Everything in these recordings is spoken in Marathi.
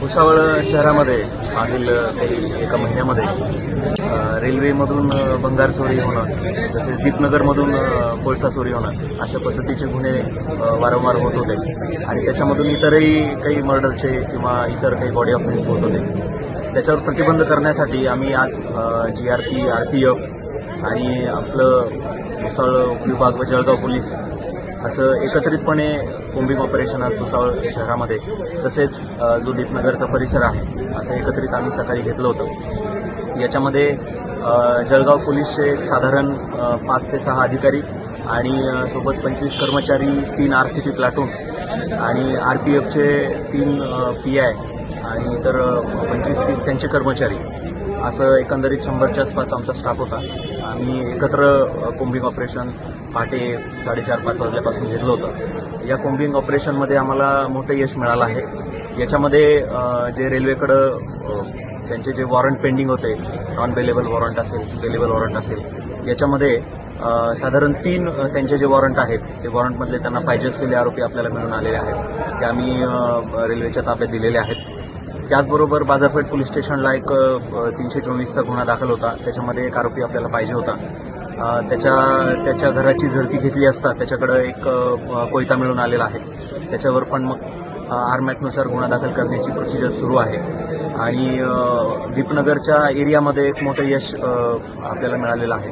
भुसावळ शहरामध्ये मागील काही एका महिन्यामध्ये रेल्वेमधून भंगार चोरी होणं, तसेच दीपनगरमधून कोळसा चोरी होणं अशा पद्धतीचे गुन्हे वारंवार होत होते आणि त्याच्यामधून इतरही काही मर्डरचे किंवा इतर काही बॉडी ऑफेन्स होत होते. त्याच्यावर प्रतिबंध करण्यासाठी आम्ही आज GRP, RPF आणि आपलं भुसावळ विभाग व जळगाव पोलीस असं एकत्रितपणे कोम्बिंग ऑपरेशन आज भुसावळ शहरामध्ये तसेच जो दीपनगरचा परिसर आहे असं एकत्रित आम्ही सकाळी घेतलं होतं. याच्यामध्ये जळगाव पोलीसचे एक साधारण 5 ते 6 अधिकारी आणि सोबत 25 कर्मचारी, 3 RCP प्लाटून आणि RPFचे 3 PI आणि इतर 25-30 त्यांचे कर्मचारी असं एकंदरीत 100च्या आसपास आमचा स्टाफ होता. आम्ही एकत्र कोम्बिंग ऑपरेशन पहाटे 4:30-5 वाजल्यापासून घेतलं होतं. या कोम्बिंग ऑपरेशनमध्ये आम्हाला मोठं यश मिळालं आहे. याच्यामध्ये जे रेल्वेकडं त्यांचे जे वॉरंट पेंडिंग होते, नॉन बेलेबल वॉरंट असेल, बेलेबल वॉरंट असेल, याच्यामध्ये साधारण 3 त्यांचे जे वॉरंट आहेत ते वॉरंटमधले त्यांना पाहिजे असलेले आरोपी आपल्याला मिळून आलेले आहेत. ते आम्ही रेल्वेच्या ताब्यात दिलेले आहेत. त्याचबरोबर बाजारपेठ पोलीस स्टेशनला एक 324चा गुन्हा दाखल होता. त्याच्यामध्ये एक आरोपी आपल्याला पाहिजे होता. त्याच्या घराची झडती घेतली असता त्याच्याकडं एक कोयता मिळून आलेला आहे. त्याच्यावर पण मग आरमॅटनुसार गुन्हा दाखल करण्याची प्रोसिजर सुरू आहे. आणि दीपनगरच्या एरियामध्ये एक मोठं यश आपल्याला मिळालेलं आहे.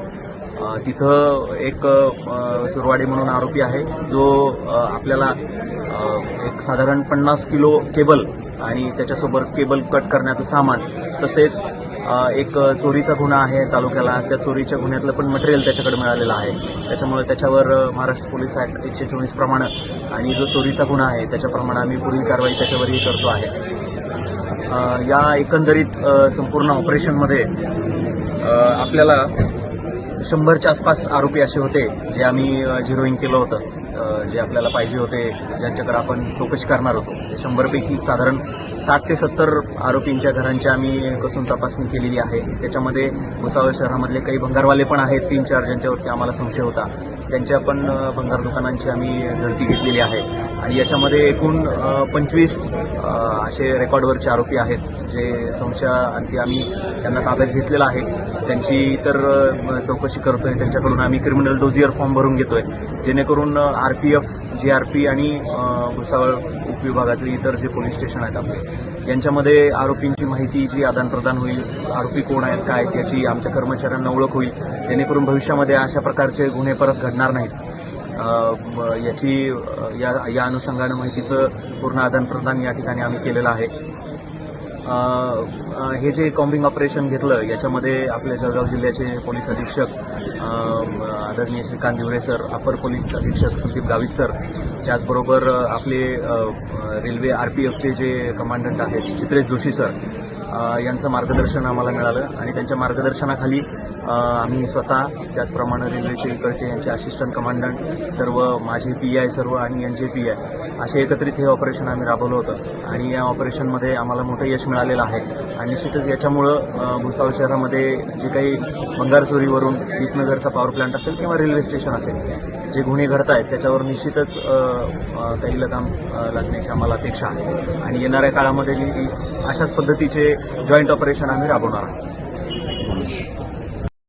तिथं एक सुरवाडी म्हणून आरोपी आहे जो आपल्याला एक साधारण 50 किलो केबल आणि त्याच्यासोबत केबल कट करण्याचं सामान, तसेच एक चोरीचा गुन्हा आहे तालुक्याला, त्या चोरीच्या गुन्ह्यातलं पण मटेरियल त्याच्याकडे मिळालेलं आहे. त्याच्यामुळे त्याच्यावर महाराष्ट्र पोलीस ॲक्ट 124 प्रमाणे आणि जो चोरीचा गुन्हा आहे त्याच्याप्रमाणे आम्ही पुढील कारवाई त्याच्यावरही करतो आहे. या एकंदरीत संपूर्ण ऑपरेशनमध्ये आपल्याला 100च्या आसपास आरोपी असे होते जे आम्ही झिरोईंग केलं होतं, जे आपल्याला पाहिजे होते, ज्यांच्याकडे आपण चौकशी करणार होतो. 100पैकी साधारण 60 ते 70 आरोपींच्या घरांची आम्ही कसून तपासणी केलेली आहे. त्याच्यामध्ये भुसावळ शहरामधले काही भंगारवाले पण आहेत, 3-4 ज्यांच्यावरती आम्हाला संशय होता. त्यांच्या पण भंगार दुकानांची आम्ही झडती घेतलेली आहे. आणि याच्यामध्ये एकूण 25 असे रेकॉर्डवरचे आरोपी आहेत जे संशयाअंती आम्ही त्यांना ताब्यात घेतलेलं आहे. त्यांची इतर चौकशी करतोय. त्यांच्याकडून आम्ही क्रिमिनल डोजियर फॉर्म भरून घेतोय, जेणेकरून RPF, GRP आणि भुसावळ उपविभागातले इतर जे पोलीस स्टेशन आहेत आपले, यांच्यामध्ये आरोपींची माहिती जी आदानप्रदान होईल, आरोपी कोण आहेत काय याची आमच्या कर्मचाऱ्यांना ओळख होईल, जेणेकरून भविष्यामध्ये अशा प्रकारचे गुन्हे परत घडणार नाहीत. या अनुषंगानं माहितीचं पूर्ण आदानप्रदान या ठिकाणी आम्ही केलेलं आहे. हे जे कॉम्बिंग ऑपरेशन घेतलं याच्यामध्ये आपल्या जळगाव जिल्ह्याचे पोलीस अधीक्षक आदरणीय श्रीकांत दिवरे सर, अपर पोलीस अधीक्षक संदीप गावित सर, त्याचबरोबर आपले रेल्वे RPFचे जे कमांडंट आहेत चित्रेश जोशी सर, यांचं मार्गदर्शन आम्हाला मिळालं. आणि त्यांच्या मार्गदर्शनाखाली आम्ही स्वतः, त्याचप्रमाणे रेल्वेचे इकडचे यांचे असिस्टंट कमांडंट सर्व, माझे PI सर्व आणि यांचे PI असे एकत्रित हे ऑपरेशन आम्ही राबवलं होतं. आणि या ऑपरेशनमध्ये आम्हाला मोठं यश मिळालेलं आहे. आणि निश्चितच याच्यामुळं भुसावळ शहरामध्ये जे काही भंगार चोरीवरून दीपनगरचा पॉवर प्लांट असेल किंवा रेल्वे स्टेशन असेल, जे गुन्हे घडत आहेत त्याच्यावर निश्चितच काही लगाम लागण्याची आम्हाला अपेक्षा आहे. आणि येणाऱ्या काळामध्ये अशाच पद्धतीचे जॉईंट ऑपरेशन आम्ही राबवणार आहोत.